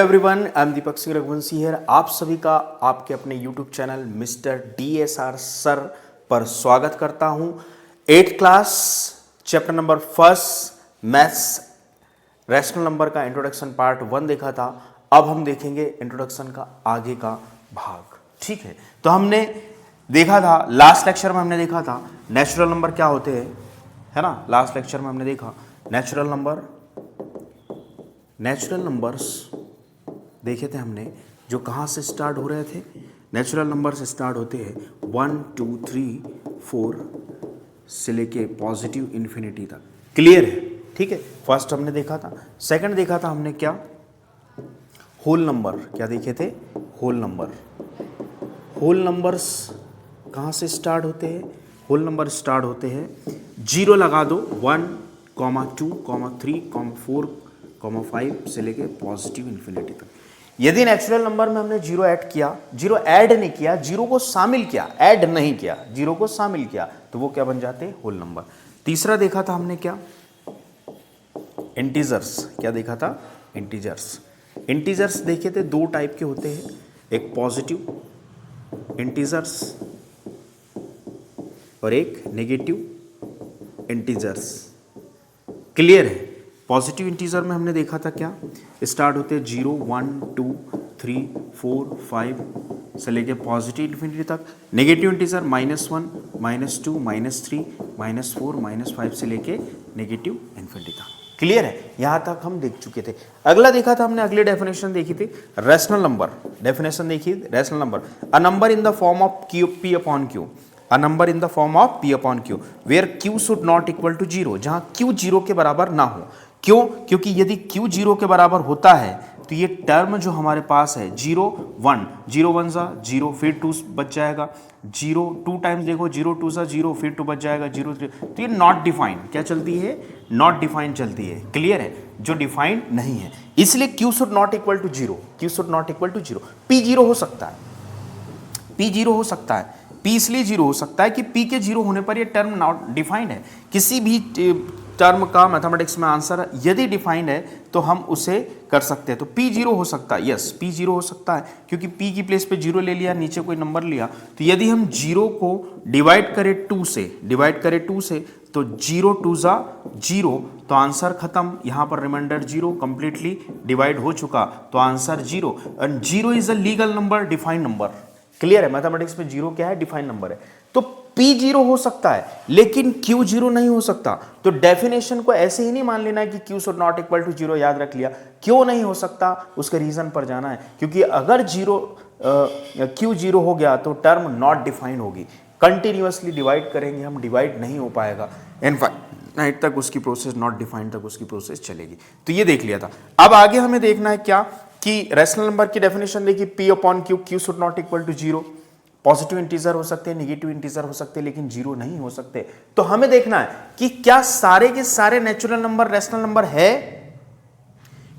Everyone, I am Deepak Singh Raghuvanshi है। आप सभी का आपके अपने YouTube channel mister DSR sir पर स्वागत करता हूं। 8th class chapter number first maths rational number का इंट्रोडक्शन पार्ट 1 देखा था। अब हम देखेंगे इंट्रोडक्शन का आगे का भाग। ठीक है, तो हमने देखा था लास्ट लेक्चर में, हमने देखा था नेचुरल नंबर क्या होते हैं, है ना। लास्ट लेक्चर में हमने देखा नेचुरल नंबर्स देखे थे हमने, जो कहाँ से स्टार्ट हो रहे थे। नेचुरल नंबर से स्टार्ट होते हैं 1 2 3 4 से लेके पॉजिटिव इन्फिनिटी तक। क्लियर है? ठीक है, फर्स्ट हमने देखा था। सेकंड देखा था हमने क्या, होल नंबर। क्या देखे थे? होल नंबर्स कहाँ से स्टार्ट होते हैं? होल नंबर स्टार्ट होते हैं, जीरो लगा दो, 1, 2, 3, 4, 5 से लेके पॉजिटिव इन्फिनिटी तक। यदि नेचुरल नंबर में हमने जीरो ऐड किया, जीरो ऐड नहीं किया, जीरो को शामिल किया, ऐड नहीं किया, जीरो को शामिल किया, तो वो क्या बन जाते हैं? Whole number. तीसरा देखा था हमने क्या, इंटीजर्स। क्या देखा था? इंटीजर्स देखे थे, दो टाइप के होते हैं, एक पॉजिटिव इंटीजर्स और एक नेगेटिव इंटीजर्स। क्लियर है? पॉजिटिव इंटीजर में हमने देखा था क्या, स्टार्ट होते हैं 0 1 2 3 4 5 से लेके पॉजिटिव इन्फिनिटी तक। नेगेटिव इंटीजर -1 -2 -3 -4 -5 से लेके नेगेटिव इन्फिनिटी तक। क्लियर है? यहां तक हम देख चुके थे। अगला देखा था हमने, अगली डेफिनेशन देखी थी रैशनल नंबर। डेफिनेशन देखी, rational number, a number in the form of P upon Q, a number in the form of P upon Q where Q should not equal to 0, जहां Q 0 के बराबर ना हो। क्यों? क्योंकि यदि Q 0 के बराबर होता है तो ये टर्म जो हमारे पास है 0 1, 0 1 सा 0, फिर 2 बच जाएगा, 0 2 टाइम्स देखो, 0 2 सा 0, फिर 2 बच जाएगा, 0 3, तो ये नॉट डिफाइंड क्या चलती है? नॉट डिफाइंड चलती है। क्लियर है? जो डिफाइंड नहीं है, इसलिए Q should not equal to 0, Q should not equal to 0। P 0 हो सकता है, P 0 हो सकता है। P इसलिए 0 हो सकता है कि P के 0 होने पर ये टर्म नॉट डिफाइंड है। किसी भी टर्म का मैथमेटिक्स में आंसर यदि डिफाइंड है तो हम उसे कर सकते हैं। तो P 0 हो सकता है, यस P 0 हो सकता है, क्योंकि P की प्लेस पे 0 ले लिया, नीचे कोई नंबर लिया, तो यदि हम 0 को डिवाइड करें 2 से, तो 0 2 ज़ा 0, तो आंसर खत्म। यहाँ पर रिमाइंडर 0 कंप्लीटली डिवाइड हो चुका, तो answer 0। And 0 is a legal number, defined number. Clear है? मैथमेटिक्स में 0 क्या है? डिफाइंड नंबर है। तो P 0 हो सकता है, लेकिन Q 0 नहीं हो सकता। तो डेफिनेशन को ऐसे ही नहीं मान लेना है कि Q should not equal to 0, याद रख लिया। क्यों नहीं हो सकता, उसके रीजन पर जाना है, क्योंकि अगर Q 0 हो गया तो टर्म नॉट डिफाइंड होगी। कंटिन्यूअसली डिवाइड करेंगे हम, डिवाइड नहीं हो पाएगा, इनफाइनाइट तक उसकी प्रोसेस, नॉट डिफाइंड तक उसकी प्रोसेस चलेगी। तो ये देख लिया था। अब आगे हमें देखना है क्या, कि रैशनल नंबर की डेफिनेशन देखी, P upon Q, Q should not equal to 0। Positive integer हो सकते हैं, नेगेटिव इंटीजर हो सकते हैं, लेकिन 0 नहीं हो सकते। तो हमें देखना है कि क्या सारे के सारे नेचुरल नंबर रैशनल नंबर है,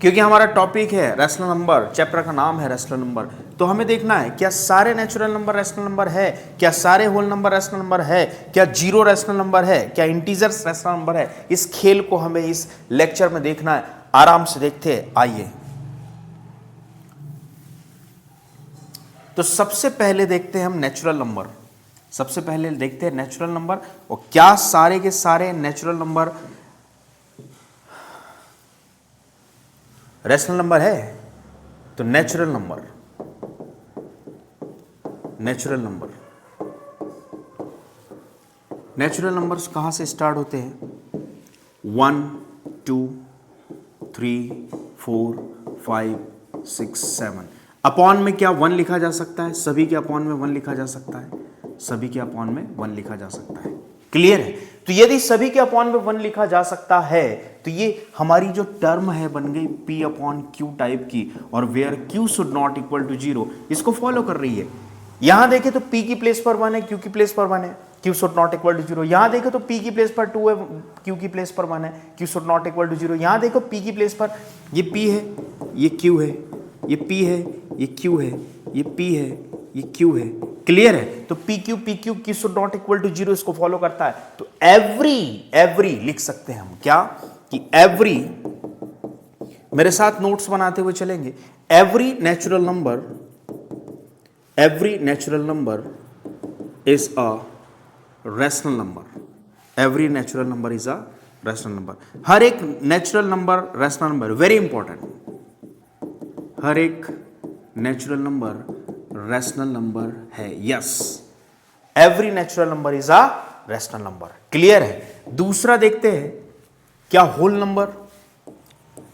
क्योंकि हमारा टॉपिक है रैशनल नंबर, चैप्टर का नाम है रैशनल नंबर। तो हमें देखना है क्या सारे नेचुरल नंबर रैशनल नंबर है, क्या सारे होल नंबर रैशनल नंबर है, क्या 0 रैशनल नंबर है, क्या इंटीजर्स रैशनल नंबर है। इस खेल को हमें इस लेक्चर में देखना है। आराम से देखते हैं, आइए। तो सबसे पहले देखते हैं हम नेचुरल नंबर। सबसे पहले देखते हैं नेचुरल नंबर, और क्या सारे के सारे नेचुरल नंबर रैशनल नंबर है। तो नेचुरल नंबर्स कहां से स्टार्ट होते हैं? 1 2 3 4 5 6 7। अपॉन में क्या 1 लिखा जा सकता है? सभी के अपॉन में 1 लिखा जा सकता है, सभी के अपॉन में 1 लिखा जा सकता है। क्लियर है? तो यदि सभी के अपॉन में 1 लिखा जा सकता है, तो ये हमारी जो टर्म है बन गई P अपॉन Q टाइप की, और where Q should not equal to 0 इसको फॉलो कर रही है। यहां देखे तो P की प्लेस पर 1 है, Q की प्लेस पर 1 है, Q should not equal to 0। यहां देखो तो P की प्लेस पर 2 है, Q की प्लेस पर 1 है, Q should not equal to 0। यहां देखो P की प्लेस पर ये P है, ये Q है, ये P है, ये Q है, ये P है, ये Q है। क्लियर है? तो Q should not equal to 0 इसको फॉलो करता है। तो एवरी लिख सकते हैं हम क्या, कि एवरी मेरे साथ नोट्स बनाते हुए चलेंगे। Every natural number is a rational number. Every natural number is a rational number. हर एक natural number rational number, very important. हर एक नेचुरल नंबर रैशनल नंबर है। Yes, every natural number is a rational number. Clear है। दूसरा देखते हैं, क्या होल नंबर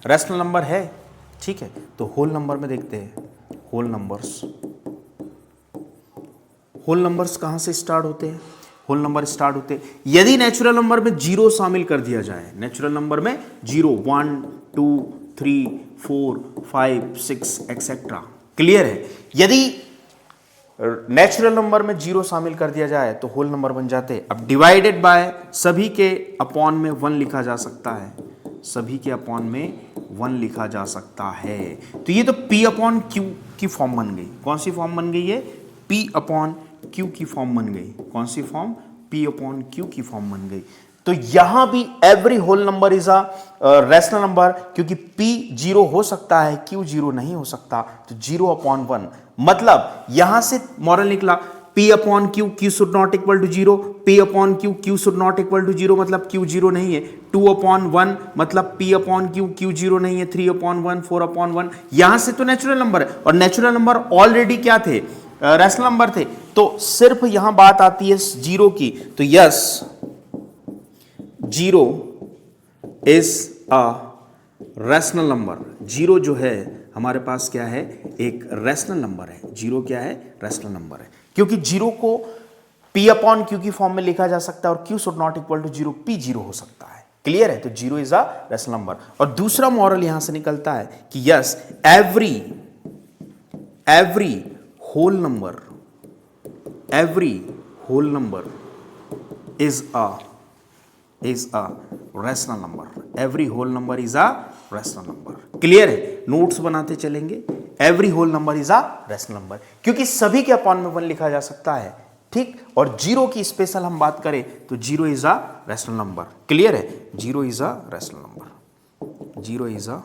रैशनल नंबर है? ठीक है, तो होल नंबर में देखते हैं। होल नंबर्स कहां से स्टार्ट होते हैं? होल नंबर स्टार्ट होते हैं यदि नेचुरल नंबर में जीरो शामिल कर दिया जाए। नेचुरल नंबर में जीरो, 1 2 3 4 5 6 एक्सेट्रा। क्लियर है। यदि नेचुरल नंबर में जीरो शामिल कर दिया जाए तो होल नंबर बन जाते। अब डिवाइडेड बाय सभी के अपॉन में 1 लिखा जा सकता है। सभी के अपॉन में 1 लिखा जा सकता है। तो ये तो P अपॉन Q की फॉर्म बन गई। कौन सी फॉर्म बन गई है? P अपॉन Q की फॉर्म बन गई। कौन सी फॉर्म? P अपॉन Q की फॉर्म बन गई। तो यहां भी every whole number is a rational number, क्योंकि P जीरो हो सकता है, Q जीरो नहीं हो सकता। तो 0/1, मतलब यहां से मॉरल निकला P upon Q, Q should not equal to 0। P upon Q, Q should not equal to 0, मतलब Q जीरो नहीं है। 2/1 मतलब P upon Q, Q zero नहीं है। 3/1, 4/1। यहां से तो नेचुरल नंबर है, और नेचुरल नंबर ऑलरेडी क्या थे? रैशनल नंबर थे। तो सिर्फ यहां बात आती है जीरो की। तो yes, zero is a rational number. Zero जो है हमारे पास क्या है? एक रैशनल नंबर है। जीरो क्या है? रैशनल नंबर है, क्योंकि जीरो को P अपॉन Q की फॉर्म में लिखा जा सकता है, और Q should not equal to 0, P zero हो सकता है। क्लियर है। तो zero is a rational number. और दूसरा मॉरल यहां से निकलता है कि yes, every whole number is a rational number. Every whole number is a rational number. Clear है। नोट्स बनाते चलेंगे। Every whole number is a rational number, क्योंकि सभी के अपॉन में 1 लिखा जा सकता है। ठीक। और जीरो की स्पेशल हम बात करें तो zero is a rational number. Clear है। Zero is a rational number. Zero is a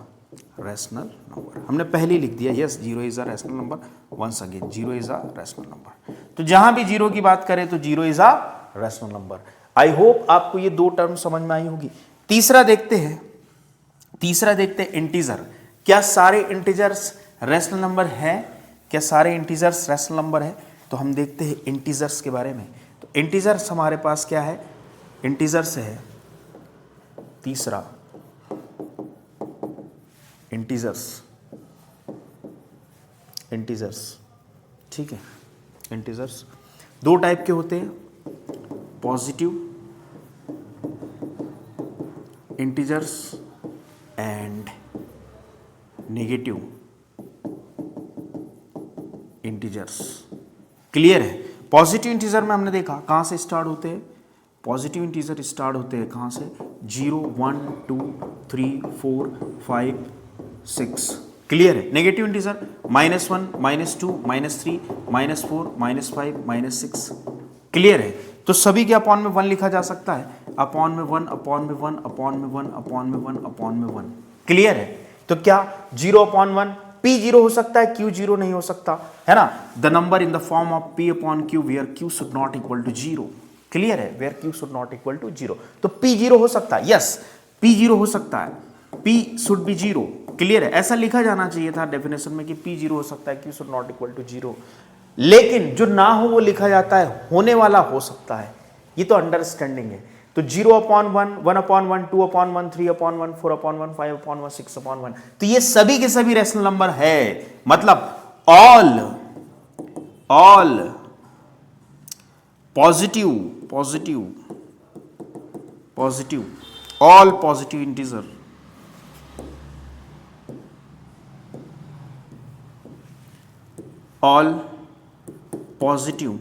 rational number हमने पहले ही लिख दिया। Yes, zero is a rational number. Once again, zero is a rational number. तो जहां भी जीरो की बात करें तो zero is a rational number. I hope आपको ये दो टर्म समझ में आई होगी। तीसरा देखते हैं इंटीजर। क्या सारे इंटीजर्स रैशनल नंबर है? क्या सारे इंटीजर्स रैशनल नंबर है? तो हम देखते हैं इंटीजर्स के बारे में। तो इंटीजर्स हमारे पास क्या है? इंटीजर्स है तीसरा, इंटीजर्स। ठीक है। इंटीजर्स दो टाइप के होते हैं, positive integers and negative integers. Clear है। पॉजिटिव इंटीजर में हमने देखा कहां से स्टार्ट होते हैं। पॉजिटिव इंटीजर स्टार्ट होते हैं कहां से? 0 1 2 3 4 5 6। क्लियर है। Negative integer -1 -2 -3 -4 -5 -6। क्लियर है। तो सभी के अपॉन में 1 लिखा जा सकता है। अपॉन में 1, अपॉन में 1, अपॉन में 1, अपॉन में 1, अपॉन में 1। क्लियर है। तो क्या 0/1 P जीरो हो सकता है, Q जीरो नहीं हो सकता, है ना? The number in the form of P upon Q where Q should not equal to 0। Clear है। Where Q should not equal to 0। तो P जीरो हो सकता है। यस, P जीरो हो सकता है। P should be 0। क्लियर है। ऐसा लिखा जाना चाहिए था डेफिनेशन में कि P जीरो हो सकता है, Q should not equal to 0। लेकिन जो ना हो वो लिखा जाता है, होने वाला हो सकता है। ये तो अंडरस्टैंडिंग है। तो 0/1, 1/1, 2/1, 3/1, 4/1, 5/1, 6/1। तो ये सभी के सभी रैशनल नंबर है। मतलब all positive all positive integer all positive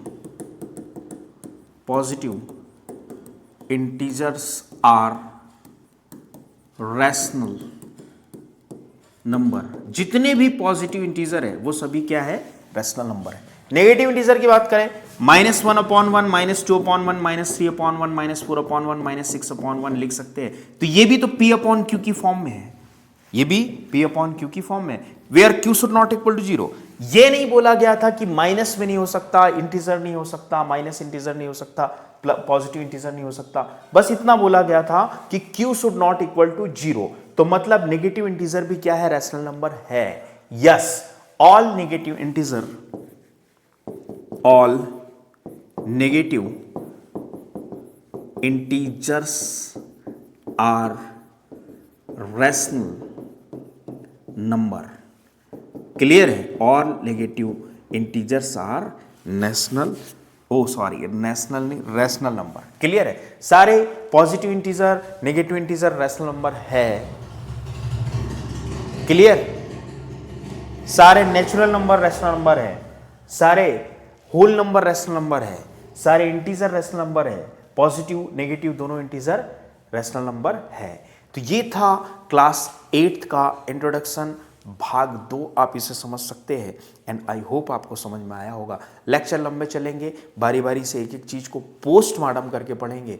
integers are rational number. जितने भी पॉजिटिव इंटीजर है वो सभी क्या है? रैशनल नंबर है। नेगेटिव इंटीजर की बात करें, -1/1, -2/1, -3/1, -4/1, -6/1 लिख सकते हैं। तो ये भी तो P अपॉन Q की फॉर्म में है। ये भी P अपॉन क्यू की फॉर्म में, where Q should not equal to 0। ये नहीं बोला गया था कि माइनस में नहीं हो सकता, इंटीजर नहीं हो सकता, माइनस इंटीजर नहीं हो सकता, पॉजिटिव इंटीजर नहीं हो सकता, बस इतना बोला गया था कि Q should not equal to 0। तो मतलब नेगेटिव इंटीजर भी क्या है, रैशनल नंबर है। Yes, all negative integer, all negative integers are rational number. Clear है, all negative integers are national, oh sorry national नहीं, रैशनल नंबर। क्लियर है, सारे positive integer negative integer rational number है। Clear, सारे natural number rational number है, सारे whole number rational number है, सारे इंटीजर रैशनल नंबर है, पॉजिटिव नेगेटिव दोनों इंटीजर रैशनल नंबर है। तो ये था क्लास 8 का इंट्रोडक्शन भाग 2, आप इसे समझ सकते हैं एंड आई होप आपको समझ में आया होगा। लेक्चर लंबे चलेंगे, बारी बारी से एक एक चीज को पोस्टमार्टम करके पढ़ेंगे।